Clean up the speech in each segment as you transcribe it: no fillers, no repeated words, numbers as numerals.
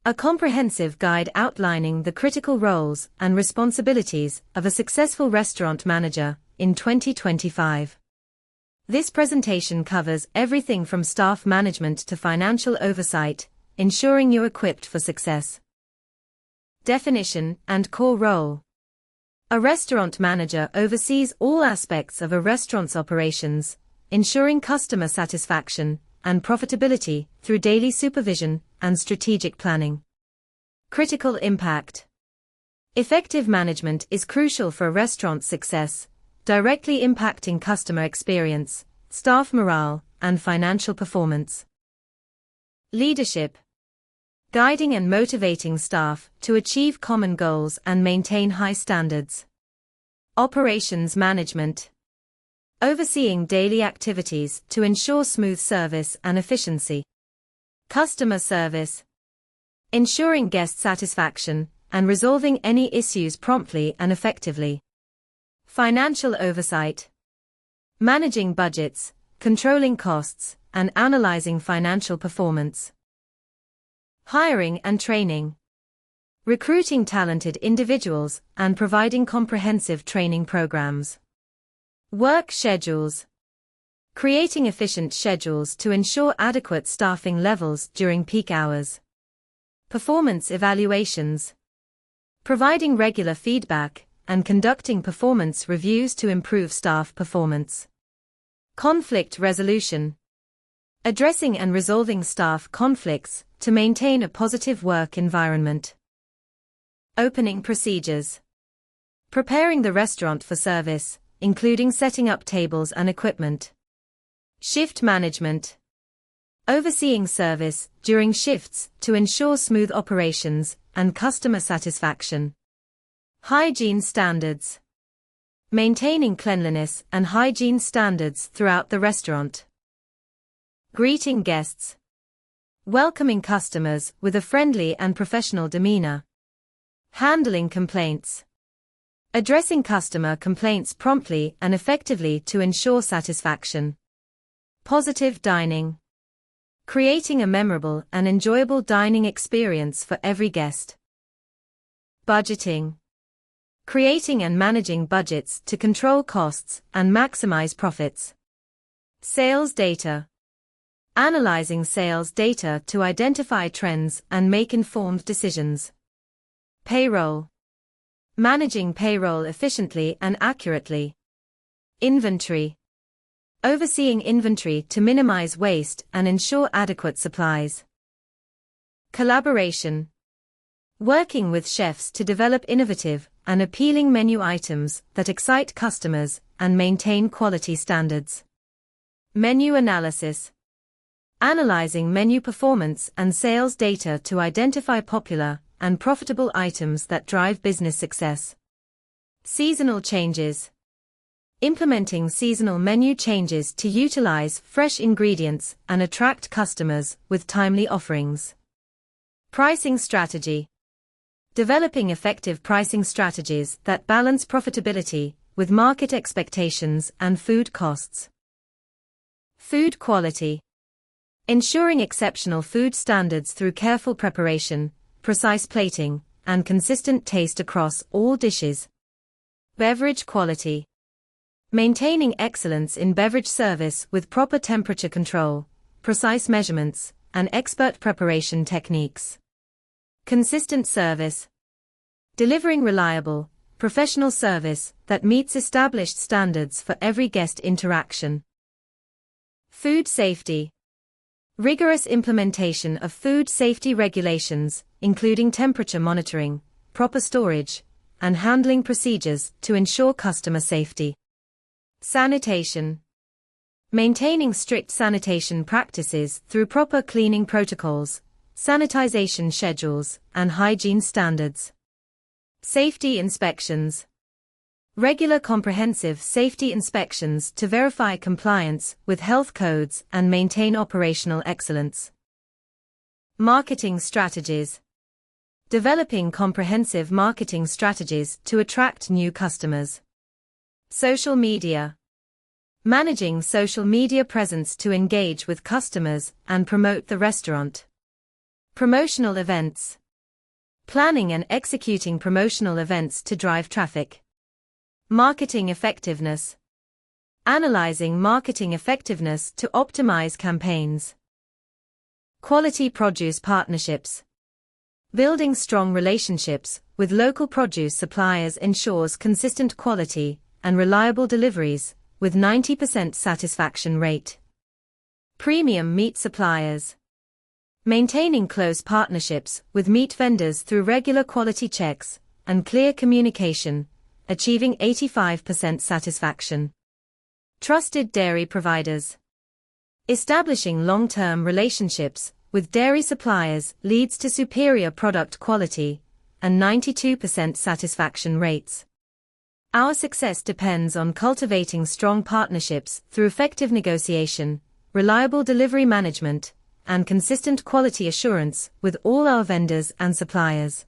A comprehensive guide outlining the critical roles and responsibilities of a successful restaurant manager in 2025. This presentation covers everything from staff management to financial oversight, ensuring you're equipped for success. Definition and core role. A restaurant manager oversees all aspects of a restaurant's operations, ensuring customer satisfaction and profitability through daily supervision and strategic planning. Critical impact. Effective management is crucial for a restaurant's success, directly impacting customer experience, staff morale, and financial performance. Leadership. Guiding and motivating staff to achieve common goals and maintain high standards. Operations management. Overseeing daily activities to ensure smooth service and efficiency. Customer service. Ensuring guest satisfaction and resolving any issues promptly and effectively. Financial oversight. Managing budgets, controlling costs, and analyzing financial performance. Hiring and training. Recruiting talented individuals and providing comprehensive training programs. Work schedules. Creating efficient schedules to ensure adequate staffing levels during peak hours. Performance evaluations. Providing regular feedback and conducting performance reviews to improve staff performance. Conflict resolution. Addressing and resolving staff conflicts to maintain a positive work environment. Opening procedures. Preparing the restaurant for service, including setting up tables and equipment. Shift management. Overseeing service during shifts to ensure smooth operations and customer satisfaction. Hygiene standards. Maintaining cleanliness and hygiene standards throughout the restaurant. Greeting guests. Welcoming customers with a friendly and professional demeanor. Handling complaints. Addressing customer complaints promptly and effectively to ensure satisfaction. Positive dining. Creating a memorable and enjoyable dining experience for every guest. Budgeting. Creating and managing budgets to control costs and maximize profits. Sales data. Analyzing sales data to identify trends and make informed decisions. Payroll. Managing payroll efficiently and accurately. Inventory. Overseeing inventory to minimize waste and ensure adequate supplies. Collaboration. Working with chefs to develop innovative and appealing menu items that excite customers and maintain quality standards. Menu analysis. Analyzing menu performance and sales data to identify popular and profitable items that drive business success. Seasonal changes. Implementing seasonal menu changes to utilize fresh ingredients and attract customers with timely offerings. Pricing strategy. Developing effective pricing strategies that balance profitability with market expectations and food costs. Food quality. Ensuring exceptional food standards through careful preparation, precise plating, and consistent taste across all dishes. Beverage quality. Maintaining excellence in beverage service with proper temperature control, precise measurements, and expert preparation techniques. Consistent service. Delivering reliable, professional service that meets established standards for every guest interaction. Food safety. Rigorous implementation of food safety regulations, including temperature monitoring, proper storage, and handling procedures to ensure customer safety. Sanitation. Maintaining strict sanitation practices through proper cleaning protocols, sanitization schedules, and hygiene standards. Safety inspections. Regular comprehensive safety inspections to verify compliance with health codes and maintain operational excellence. Marketing strategies. Developing comprehensive marketing strategies to attract new customers. Social media. Managing social media presence to engage with customers and promote the restaurant. Promotional events. Planning and executing promotional events to drive traffic. Marketing effectiveness. Analyzing marketing effectiveness to optimize campaigns. Quality produce partnerships. Building strong relationships with local produce suppliers ensures consistent quality and reliable deliveries, with 90% satisfaction rate. Premium meat suppliers. Maintaining close partnerships with meat vendors through regular quality checks and clear communication, achieving 85% satisfaction. Trusted dairy providers. Establishing long-term relationships with dairy suppliers leads to superior product quality and 92% satisfaction rates. Our success depends on cultivating strong partnerships through effective negotiation, reliable delivery management, and consistent quality assurance with all our vendors and suppliers.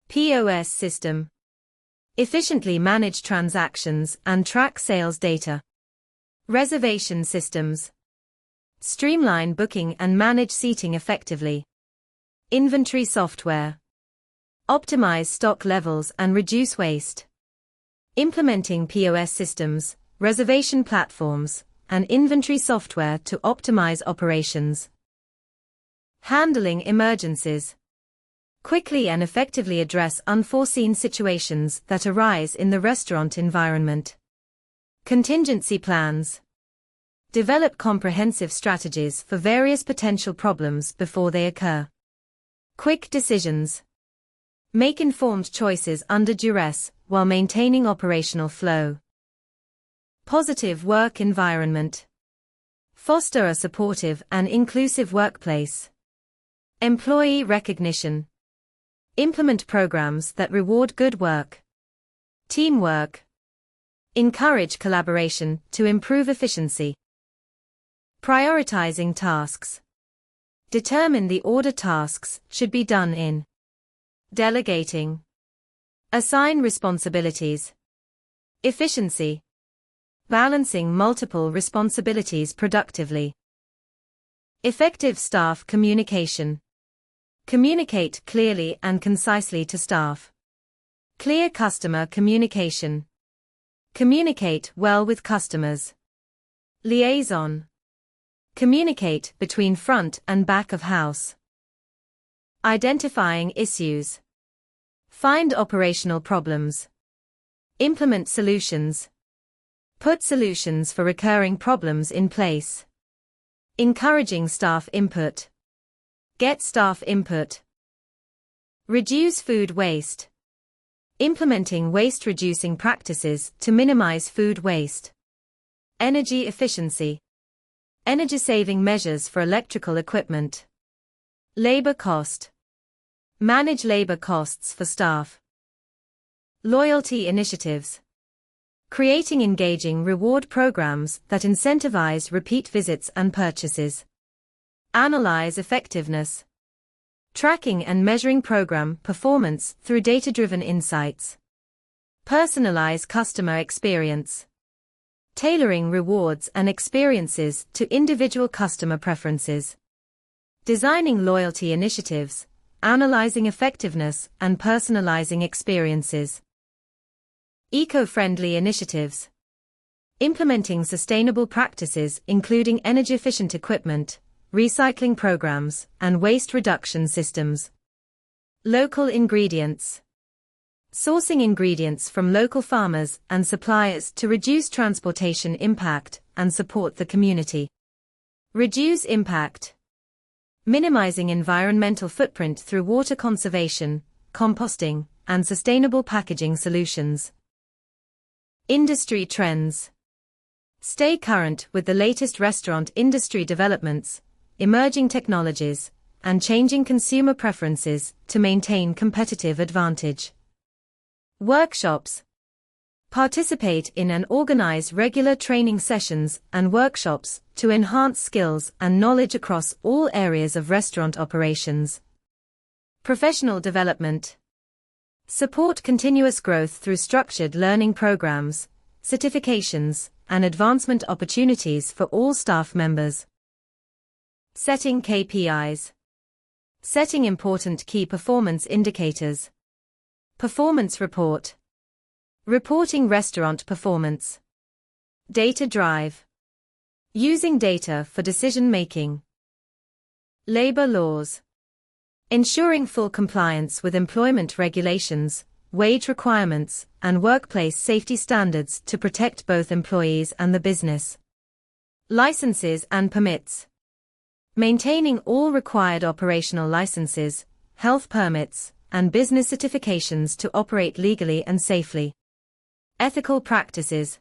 POS system. Efficiently manage transactions and track sales data. Reservation systems. Streamline booking and manage seating effectively. Inventory software. Optimize stock levels and reduce waste. Implementing POS systems, reservation platforms, and inventory software to optimize operations. Handling emergencies. Quickly and effectively address unforeseen situations that arise in the restaurant environment. Contingency plans. Develop comprehensive strategies for various potential problems before they occur. Quick decisions. Make informed choices under duress while maintaining operational flow. Positive work environment. Foster a supportive and inclusive workplace. Employee recognition. Implement programs that reward good work. Teamwork. Encourage collaboration to improve efficiency. Prioritizing tasks. Determine the order tasks should be done in. Delegating. Assign responsibilities. Efficiency. Balancing multiple responsibilities productively. Effective staff communication. Communicate clearly and concisely to staff. Clear customer communication. Communicate well with customers. Liaison. Communicate between front and back of house. Identifying issues. Find operational problems. Implement solutions. Put solutions for recurring problems in place. Encouraging staff input. Get staff input. Reduce food waste. Implementing waste-reducing practices to minimize food waste. Energy efficiency. Energy-saving measures for electrical equipment. Labor cost. Manage labor costs for staff. Loyalty initiatives. Creating engaging reward programs that incentivize repeat visits and purchases. Analyze effectiveness. Tracking and measuring program performance through data-driven insights. Personalize customer experience. Tailoring rewards and experiences to individual customer preferences. Designing loyalty initiatives, analyzing effectiveness and personalizing experiences. Eco-friendly initiatives. Implementing sustainable practices including energy-efficient equipment, recycling programs, and waste reduction systems. Local ingredients. Sourcing ingredients from local farmers and suppliers to reduce transportation impact and support the community. Reduce impact. Minimizing environmental footprint through water conservation, composting, and sustainable packaging solutions. Industry trends. Stay current with the latest restaurant industry developments, emerging technologies, and changing consumer preferences to maintain competitive advantage. Workshops. Participate in and organize regular training sessions and workshops to enhance skills and knowledge across all areas of restaurant operations. Professional development. Support continuous growth through structured learning programs, certifications, and advancement opportunities for all staff members. Setting KPIs. Setting important key performance indicators. Performance report. Reporting restaurant performance. Data drive. Using data for decision making. Labor laws. Ensuring full compliance with employment regulations, wage requirements, and workplace safety standards to protect both employees and the business. Licenses and permits. Maintaining all required operational licenses, health permits, and business certifications to operate legally and safely. Ethical practices.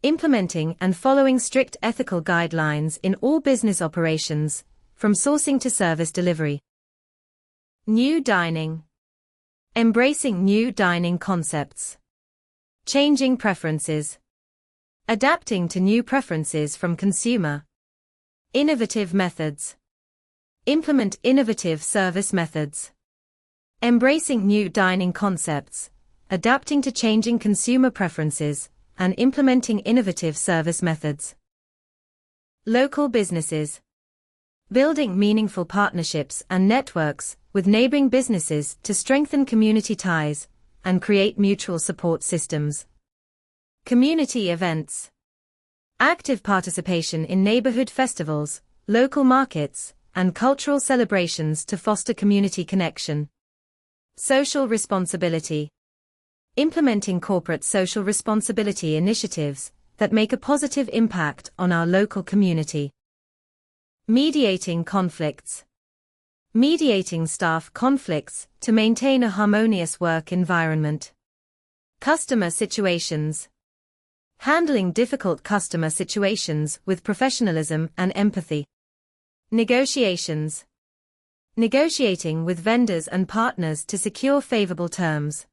Implementing and following strict ethical guidelines in all business operations, from sourcing to service delivery. New dining. Embracing new dining concepts. Changing preferences. Adapting to new preferences from consumer. Innovative methods. Implement innovative service methods. Embracing new dining concepts, adapting to changing consumer preferences, and implementing innovative service methods. Local businesses. Building meaningful partnerships and networks with neighboring businesses to strengthen community ties and create mutual support systems. Community events. Active participation in neighborhood festivals, local markets, and cultural celebrations to foster community connection. Social responsibility. Implementing corporate social responsibility initiatives that make a positive impact on our local community. Mediating conflicts. Mediating staff conflicts to maintain a harmonious work environment. Customer situations. Handling difficult customer situations with professionalism and empathy. Negotiations. Negotiating with vendors and partners to secure favorable terms.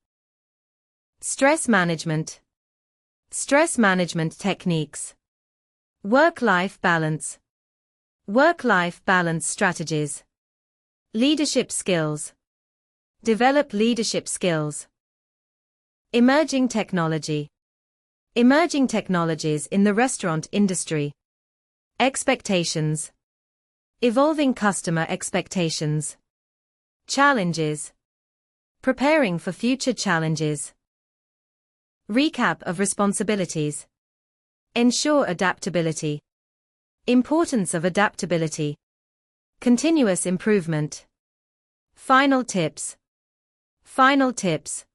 Stress management. Stress management techniques. Work-life balance. Work-life balance strategies. Leadership skills. Develop leadership skills. Emerging technology. Emerging technologies in the restaurant industry. Expectations. Evolving customer expectations. Challenges. Preparing for future challenges. Recap of responsibilities. Ensure adaptability. Importance of adaptability. Continuous improvement. Final tips. Final tips.